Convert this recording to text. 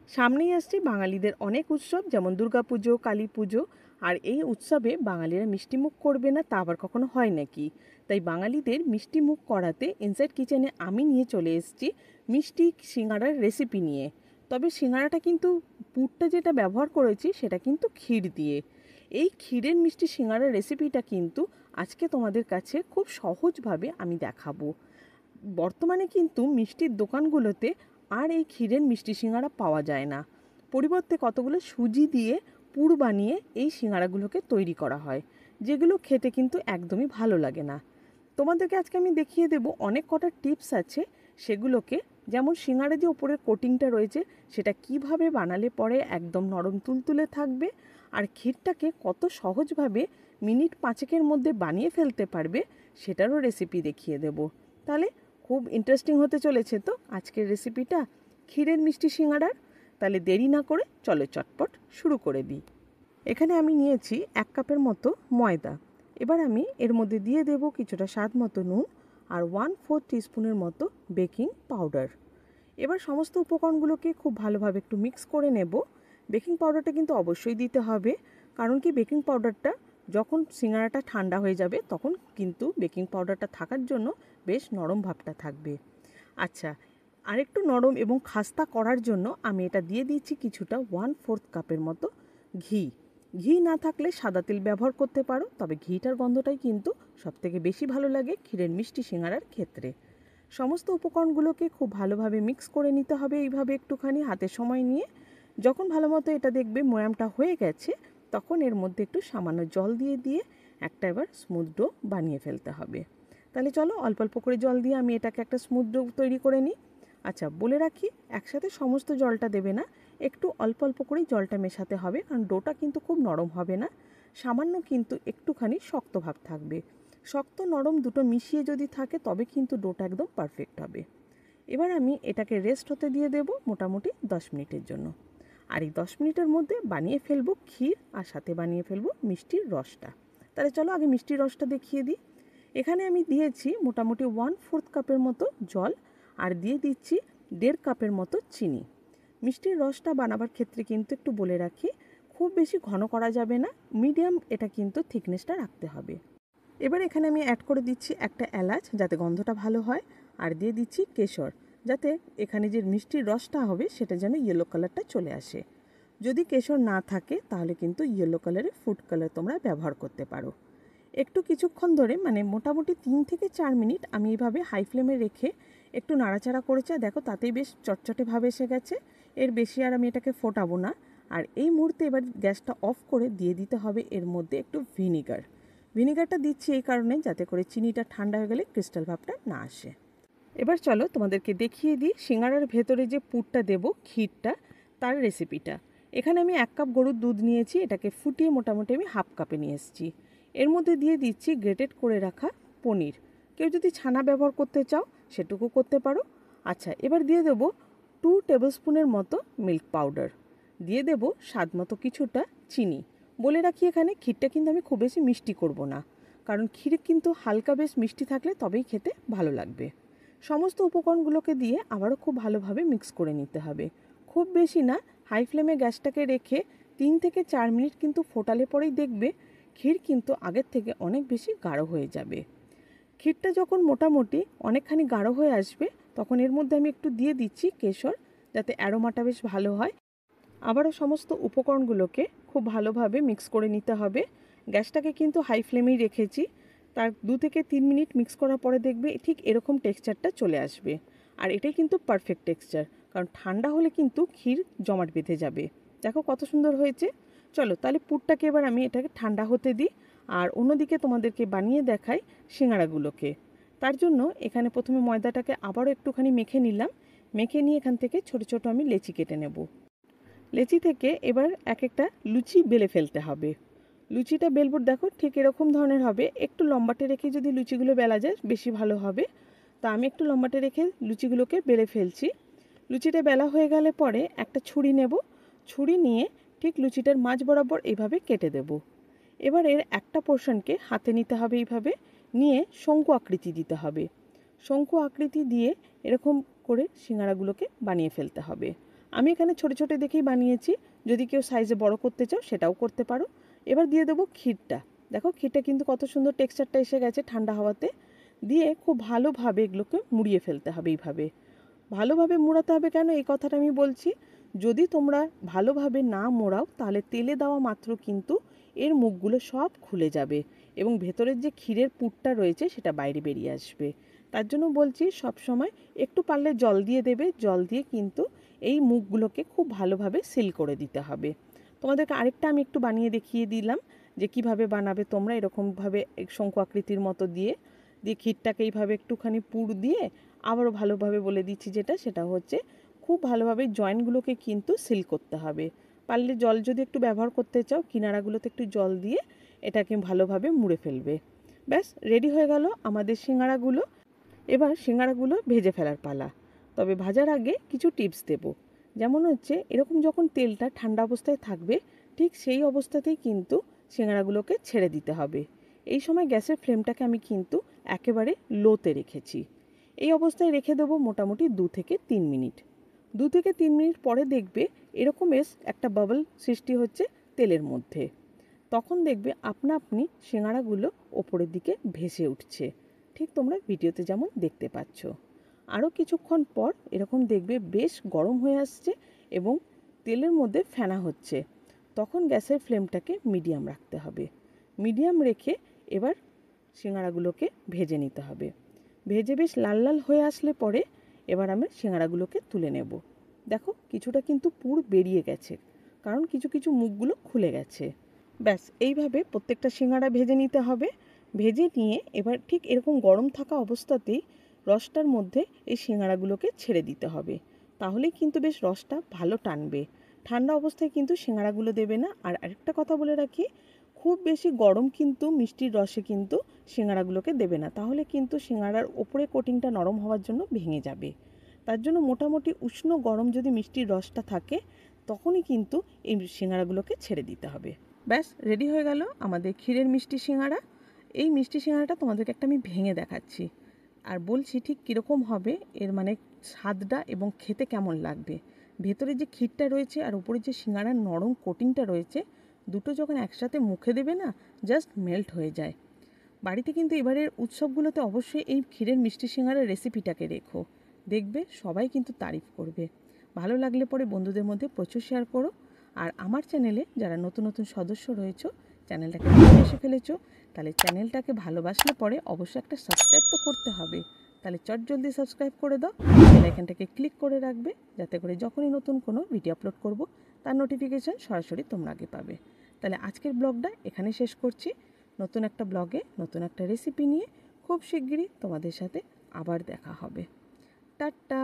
সামনেই আসছে বাঙালিদের অনেক উৎসব, যেমন দুর্গাপুজো, কালী পুজো। আর এই উৎসবে বাঙালিরা মিষ্টিমুখ করবে না তা আবার কখনো হয় নাকি? তাই বাঙালিদের মিষ্টিমুখ করাতে ইনসাইড কিচেনে আমি নিয়ে চলে এসেছি মিষ্টি সিঙ্গাড়ার রেসিপি নিয়ে। তবে সিঙ্গাড়াটা কিন্তু পুরটা যেটা ব্যবহার করেছি সেটা কিন্তু ক্ষীর দিয়ে। এই ক্ষীরের মিষ্টি সিঙ্গাড়ার রেসিপিটা কিন্তু আজকে তোমাদের কাছে খুব সহজভাবে আমি দেখাবো। বর্তমানে কিন্তু মিষ্টির দোকানগুলোতে আর এই ক্ষীরের মিষ্টি সিঙ্গাড়া পাওয়া যায় না। পরিবর্তে কতগুলো সুজি দিয়ে পুর বানিয়ে এই সিঙ্গাড়াগুলোকে তৈরি করা হয়, যেগুলো খেতে কিন্তু একদমই ভালো লাগে না। তোমাদেরকে আজকে আমি দেখিয়ে দেব অনেক কটা টিপস আছে সেগুলোকে, যেমন সিঙ্গাড়া যে ওপরের কোটিংটা রয়েছে সেটা কিভাবে বানালে পরে একদম নরম তুলতুলে থাকবে, আর ক্ষীরটাকে কত সহজভাবে মিনিট 5 মধ্যে বানিয়ে ফেলতে পারবে সেটারও রেসিপি দেখিয়ে দেব। তাহলে খুব ইন্টারেস্টিং হতে চলেছে তো আজকের রেসিপিটা, ক্ষীরের মিষ্টি সিঙ্গাড়ার। তাহলে দেরি না করে চলো চটপট শুরু করে দিই। এখানে আমি নিয়েছি 1 কাপের মতো ময়দা। এবার আমি এর মধ্যে দিয়ে দেব কিছুটা স্বাদ মতো নুন আর 1/4 টিস্পুনের মতো বেকিং পাউডার। এবার সমস্ত উপকরণগুলোকে খুব ভালোভাবে একটু মিক্স করে নেব। বেকিং পাউডারটা কিন্তু অবশ্যই দিতে হবে, কারণ কি বেকিং পাউডারটা যখন সিঙ্গাড়াটা ঠান্ডা হয়ে যাবে তখন কিন্তু বেকিং পাউডারটা থাকার জন্য বেশ নরম ভাবটা থাকবে। আচ্ছা, আরেকটু নরম এবং খাস্তা করার জন্য আমি এটা দিয়ে দিচ্ছি কিছুটা 1/4 কাপের মতো ঘি। ঘি না থাকলে সাদা তেল ব্যবহার করতে পারো, তবে ঘিটার গন্ধটাই কিন্তু সবথেকে বেশি ভালো লাগে ক্ষীরের মিষ্টি সিঙ্গাড়ার ক্ষেত্রে। সমস্ত উপকরণগুলোকে খুব ভালোভাবে মিক্স করে নিতে হবে এইভাবে একটুখানি হাতে সময় নিয়ে। যখন ভালো মতো এটা দেখবে ময়ামটা হয়ে গেছে, তখন এর মধ্যে একটু সামান্য জল দিয়ে দিয়ে একটা এবার স্মুথ ডো বানিয়ে ফেলতে হবে। তাহলে চলো অল্প অল্প করে জল দিয়ে আমি এটাকে একটা স্মুথ ডো তৈরি করে নিই। আচ্ছা, বলে রাখি একসাথে সমস্ত জলটা দেবে না, একটু অল্প অল্প করেই জলটা মেশাতে হবে, কারণ ডোটা কিন্তু খুব নরম হবে না, সামান্য কিন্তু একটুখানি শক্ত ভাব থাকবে। শক্ত নরম দুটো মিশিয়ে যদি থাকে তবে কিন্তু ডোটা একদম পারফেক্ট হবে। এবার আমি এটাকে রেস্ট হতে দিয়ে দেব মোটামুটি 10 মিনিটের জন্য। আর এই 10 মিনিটের মধ্যে বানিয়ে ফেলবো ক্ষীর, আর সাথে বানিয়ে ফেলবো মিষ্টির রসটা। তাহলে চলো আগে মিষ্টির রসটা দেখিয়ে দিই। এখানে আমি দিয়েছি মোটামুটি 1/4 কাপের মতো জল, আর দিয়ে দিচ্ছি 1.5 কাপের মতো চিনি। মিষ্টির রসটা বানাবার ক্ষেত্রে কিন্তু একটু বলে রাখি, খুব বেশি ঘন করা যাবে না, মিডিয়াম এটা কিন্তু থিকনেসটা রাখতে হবে। এবার এখানে আমি অ্যাড করে দিচ্ছি একটা এলাচ যাতে গন্ধটা ভালো হয়, আর দিয়ে দিচ্ছি কেশর, যাতে এখানে যে মিষ্টির রসটা হবে সেটা যেন ইয়েলো কালারটা চলে আসে। যদি কেশর না থাকে তাহলে কিন্তু ইয়েলো কালারের ফুড কালার তোমরা ব্যবহার করতে পারো। একটু কিছুক্ষণ ধরে মানে মোটামুটি 3 থেকে 4 মিনিট আমি এইভাবে হাই ফ্লেমে রেখে একটু নাড়াচাড়া করেছি, আর দেখো তাতেই বেশ চটচটে ভাব এসে গেছে। এর বেশি আর আমি এটাকে ফোটাবো না। আর এই মুহূর্তে এবার গ্যাসটা অফ করে দিয়ে দিতে হবে এর মধ্যে একটু ভিনিগার। ভিনিগারটা দিচ্ছি এই কারণে যাতে করে চিনিটা ঠান্ডা হয়ে গেলে ক্রিস্টাল ভাবটা না আসে। এবার চলো তোমাদেরকে দেখিয়ে দিই সিঙ্গাড়ার ভেতরে যে পুরটা দেব ক্ষীরটা, তার রেসিপিটা। এখানে আমি 1 কাপ গরুর দুধ নিয়েছি, এটাকে ফুটিয়ে মোটামুটি আমি হাফ কাপে নিয়ে এসেছি। এর মধ্যে দিয়ে দিচ্ছি গ্রেটেড করে রাখা পনির। কেউ যদি ছানা ব্যবহার করতে চাও সেটুকু করতে পারো। আচ্ছা, এবার দিয়ে দেব 2 টেবিল স্পুনের মতো মিল্ক পাউডার। দিয়ে দেব স্বাদ মতো কিছুটা চিনি। বলে রাখি এখানে ক্ষীরটা কিন্তু আমি খুব বেশি মিষ্টি করব না, কারণ ক্ষীর কিন্তু হালকা বেশ মিষ্টি থাকলে তবেই খেতে ভালো লাগবে। সমস্ত উপকরণগুলোকে দিয়ে আবারও খুব ভালোভাবে মিক্স করে নিতে হবে। খুব বেশি না, হাই ফ্লেমে গ্যাসটাকে রেখে 3 থেকে 4 মিনিট কিন্তু ফোটালে পরেই দেখবে ক্ষীর কিন্তু আগের থেকে অনেক বেশি গাঢ় হয়ে যাবে। ক্ষীরটা যখন মোটামুটি অনেকখানি গাঢ় হয়ে আসবে তখন এর মধ্যে আমি একটু দিয়ে দিচ্ছি কেশর, যাতে অ্যারোমাটা বেশ ভালো হয়। আবারও সমস্ত উপকরণগুলোকে খুব ভালোভাবে মিক্স করে নিতে হবে। গ্যাসটাকে কিন্তু হাই ফ্লেমেই রেখেছি। তার 2 থেকে 3 মিনিট মিক্স করার পরে দেখবে ঠিক এরকম টেক্সচারটা চলে আসবে। আর এটাই কিন্তু পারফেক্ট টেক্সচার, কারণ ঠান্ডা হলে কিন্তু ক্ষীর জমাট বেঁধে যাবে। দেখো কত সুন্দর হয়েছে। চলো তাহলে পুরটাকে এবার আমি এটাকে ঠান্ডা হতে দিই, আর অন্যদিকে তোমাদেরকে বানিয়ে দেখাই সিঙ্গাড়াগুলোকে। তার জন্য এখানে প্রথমে ময়দাটাকে আবারও একটুখানি মেখে নিলাম। মেখে নিয়ে এখান থেকে ছোট ছোট আমি লেচি কেটে নেব। লেচি থেকে এবার এক একটা লুচি বেলে ফেলতে হবে। লুচিটা বেলবো দেখো ঠিক এরকম ধরনের হবে, একটু লম্বাটে রেখে যদি লুচিগুলো বেলা যায় বেশি ভালো হবে। তা আমি একটু লম্বাটে রেখে লুচিগুলোকে বেলে ফেলছি। লুচিটা বেলা হয়ে গেলে পরে একটা ছুরি নেব। ছুরি নিয়ে ঠিক লুচিটার মাঝ বরাবর এইভাবে কেটে দেব। এবার এর একটা পোর্শনকে হাতে নিতে হবে, এইভাবে নিয়ে শঙ্কু আকৃতি দিতে হবে। শঙ্কু আকৃতি দিয়ে এরকম করে সিঙ্গাড়াগুলোকে বানিয়ে ফেলতে হবে। আমি এখানে ছোট ছোট দেখেই বানিয়েছি, যদি কেউ সাইজে বড় করতে চাও সেটাও করতে পারো। এবার দিয়ে দেবো ক্ষীরটা। দেখো ক্ষীরটা কিন্তু কত সুন্দর টেক্সচারটা এসে গেছে ঠান্ডা হাওয়াতে। দিয়ে খুব ভালোভাবে এগুলোকে মুড়িয়ে ফেলতে হবে। এইভাবে ভালোভাবে মোড়াতে হবে। কেন এই কথাটা আমি বলছি, যদি তোমরা ভালোভাবে না মোড়াও তাহলে তেলে দেওয়া মাত্র কিন্তু এর মুখগুলো সব খুলে যাবে এবং ভেতরের যে ক্ষীরের পুরটা রয়েছে সেটা বাইরে বেরিয়ে আসবে। তার জন্য বলছি সব সময় একটু পারলে জল দিয়ে দেবে। জল দিয়ে কিন্তু এই মুখগুলোকে খুব ভালোভাবে সিল করে দিতে হবে। তোমাদেরকে আরেকটা আমি একটু বানিয়ে দেখিয়ে দিলাম যে কিভাবে বানাবে তোমরা। এরকমভাবে শঙ্কু আকৃতির মতো দিয়ে দিয়ে ক্ষীরটাকে এইভাবে একটুখানি পুর দিয়ে আবারও ভালোভাবে বলে দিচ্ছি সেটা হচ্ছে খুব ভালোভাবে জয়েন্টগুলোকে কিন্তু সিল করতে হবে। পারলে জল যদি একটু ব্যবহার করতে চাও কিনারাগুলোতে একটু জল দিয়ে এটাকে ভালোভাবে মুড়ে ফেলবে। ব্যাস রেডি হয়ে গেল আমাদের সিঙ্গারাগুলো। এবার সিঙ্গারাগুলো ভেজে ফেলার পালা। তবে ভাজার আগে কিছু টিপস দেব। যেমন হচ্ছে এরকম যখন তেলটা ঠান্ডা অবস্থায় থাকবে ঠিক সেই অবস্থাতেই কিন্তু সিঙ্গারাগুলোকে ছেড়ে দিতে হবে। এই সময় গ্যাসের ফ্লেমটাকে আমি কিন্তু একেবারে লোতে রেখেছি। এই অবস্থায় রেখে দেবো মোটামুটি 2 থেকে 3 মিনিট। 2 থেকে 3 মিনিট পরে দেখবে এরকম একটা বাবল সৃষ্টি হচ্ছে তেলের মধ্যে। তখন দেখবে আপনা আপনি সিঙ্গারাগুলো ওপরের দিকে ভেসে উঠছে, ঠিক তোমরা ভিডিওতে যেমন দেখতে পাচ্ছ। আরও কিছুক্ষণ পর এরকম দেখবে বেশ গরম হয়ে আসছে এবং তেলের মধ্যে ফেনা হচ্ছে। তখন গ্যাসের ফ্লেমটাকে মিডিয়াম রাখতে হবে। মিডিয়াম রেখে এবার সিঙ্গারাগুলোকে ভেজে নিতে হবে। ভেজে বেশ লাল লাল হয়ে আসলে পরে এবার আমি সিঙ্গারাগুলোকে তুলে নেব। দেখো কিছুটা কিন্তু পুর বেরিয়ে গেছে, কারণ কিছু কিছু মুখগুলো খুলে গেছে। ব্যাস এইভাবে প্রত্যেকটা সিঙ্গারা ভেজে নিতে হবে। ভেজে নিয়ে এবার ঠিক এরকম গরম থাকা অবস্থাতেই রসটার মধ্যে এই সিঙ্গারাগুলোকে ছেড়ে দিতে হবে। তাহলেই কিন্তু বেশ রসটা ভালো টানবে। ঠান্ডা অবস্থায় কিন্তু সিঙ্গারাগুলো দেবে না। আর আরেকটা কথা বলে রাখি, খুব বেশি গরম কিন্তু মিষ্টির রসে কিন্তু সিঙ্গারাগুলোকে দেবে না, তাহলে কিন্তু সিঙ্গারার ওপরে কোটিংটা নরম হওয়ার জন্য ভেঙে যাবে। তার জন্য মোটামুটি উষ্ণ গরম যদি মিষ্টির রসটা থাকে তখনই কিন্তু এই সিঙ্গারাগুলোকে ছেড়ে দিতে হবে। ব্যাস রেডি হয়ে গেল আমাদের ক্ষীরের মিষ্টি সিঙ্গারা। এই মিষ্টি সিঙ্গারাটা তোমাদেরকে একটা আমি ভেঙে দেখাচ্ছি আর বলছি ঠিক কীরকম হবে, এর মানে স্বাদটা এবং খেতে কেমন লাগবে। ভেতরে যে ক্ষীরটা রয়েছে আর উপরে যে সিঙ্গারার নরম কোটিংটা রয়েছে, দুটো যখন একসাথে মুখে দেবে না জাস্ট মেল্ট হয়ে যায়। বাড়িতে কিন্তু এবারের উৎসবগুলোতে অবশ্যই এই ক্ষীরের মিষ্টি সিঙ্গারার রেসিপিটাকে রেখো, দেখবে সবাই কিন্তু তারিফ করবে। ভালো লাগলে পরে বন্ধুদের মধ্যে প্রচুর শেয়ার করো। আর আমার চ্যানেলে যারা নতুন নতুন সদস্য রয়েছে, চ্যানেলটাকে ভালোবেসে ফেলেছো, তাহলে চ্যানেলটাকে ভালোবাসলে পরে অবশ্যই একটা সাবস্ক্রাইব তো করতে হবে। তাহলে চট জলদি সাবস্ক্রাইব করে দাও, বেল আইকনটাকে ক্লিক করে রাখবে, যাতে করে যখনই নতুন কোনো ভিডিও আপলোড করব তার নোটিফিকেশান সরাসরি তোমরা আগে পাবে। তাহলে আজকের ব্লগটা এখানে শেষ করছি। নতুন একটা ব্লগে নতুন একটা রেসিপি নিয়ে খুব শিগগিরই তোমাদের সাথে আবার দেখা হবে। টাটা।